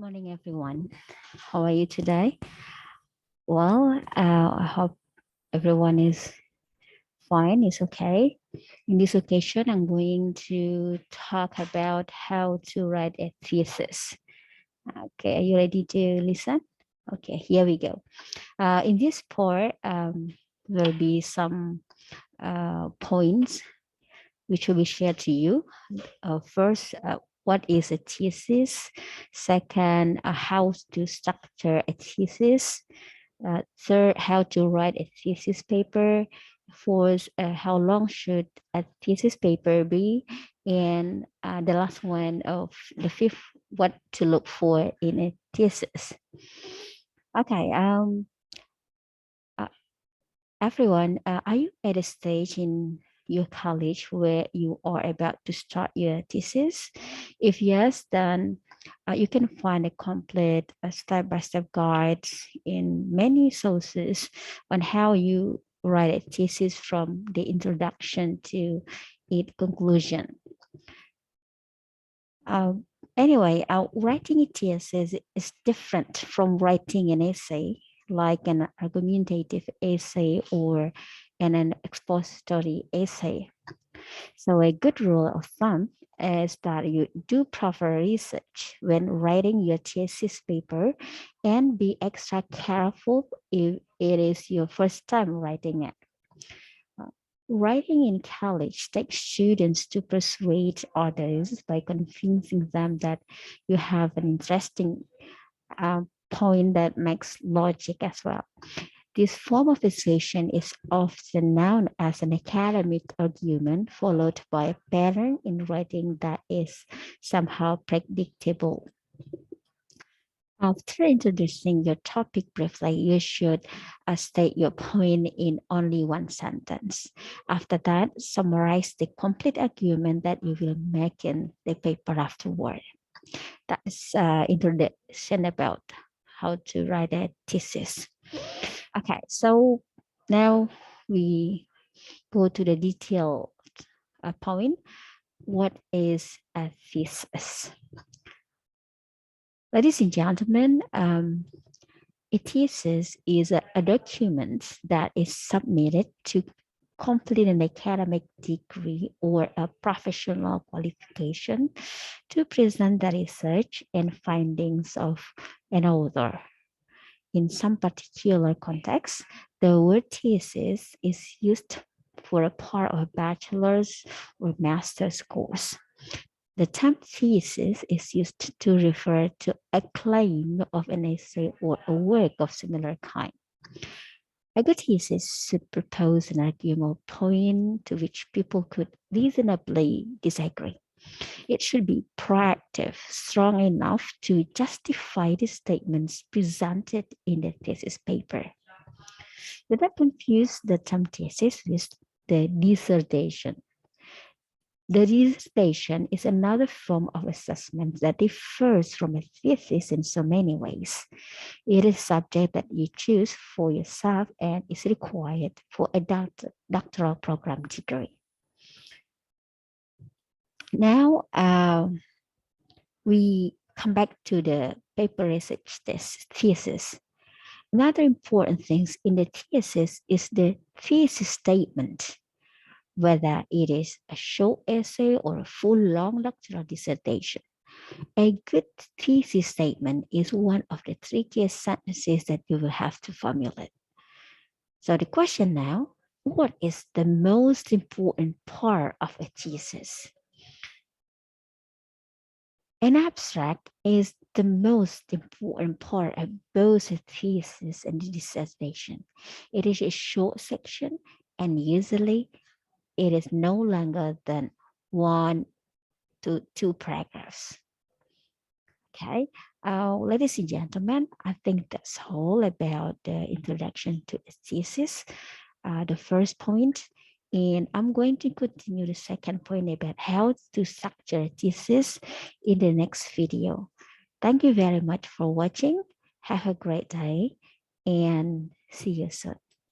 morning, everyone. How are you today? Well, I hope everyone is fine, is okay. In this occasion, I'm going to talk about how to write a thesis. Okay, are you ready to listen? Okay, here we go. In this part, there'll be some points which will be shared to you. First, what is a thesis? Second, how to structure a thesis. Third, how to write a thesis paper. Fourth, how long should a thesis paper be? And the last one of the fifth, what to look for in a thesis. Okay, uh, everyone, are you at a stage in your college where you are about to start your thesis? If yes, then you can find a complete step-by-step guides in many sources on how you write a thesis from the introduction to its conclusion. Anyway, writing a thesis is different from writing an essay, like an argumentative essay or an expository essay. So a good rule of thumb is that you do proper research when writing your thesis paper and be extra careful if it is your first time writing it. Writing in college takes students to persuade others by convincing them that you have an interesting point that makes logic as well. This form of persuasion is often known as an academic argument, followed by a pattern in writing that is somehow predictable. After introducing your topic briefly, you should state your point in only one sentence. After that, summarize the complete argument that you will make in the paper afterward. That's introduction about how to write a thesis. Okay, so now we go to the detailed point. What is a thesis? Ladies and gentlemen, a thesis is a document that is submitted to complete an academic degree or a professional qualification to present the research and findings of an author. In some particular context, the word thesis is used for a part of a bachelor's or master's course. The term thesis is used to refer to a claim of an essay or a work of similar kind. A good thesis should propose an argument point to which people could reasonably disagree. It should be proactive, strong enough to justify the statements presented in the thesis paper. Do not confuse the term thesis with the dissertation. The dissertation is another form of assessment that differs from a thesis in so many ways. It is a subject that you choose for yourself and is required for a doctoral program degree. Now, we come back to the paper research thesis. Another important thing in the thesis is the thesis statement, whether it is a short essay or a full long doctoral dissertation. A good thesis statement is one of the trickiest sentences that you will have to formulate. So the question now, what is the most important part of a thesis? An abstract is the most important part of both a thesis and the dissertation. It is a short section and usually it is no longer than 1 to 2 paragraphs. Okay, ladies and gentlemen, I think that's all about the introduction to the thesis, the first point. And I'm going to continue the second point about how to structure a thesis in the next video. Thank you very much for watching. Have a great day and see you soon.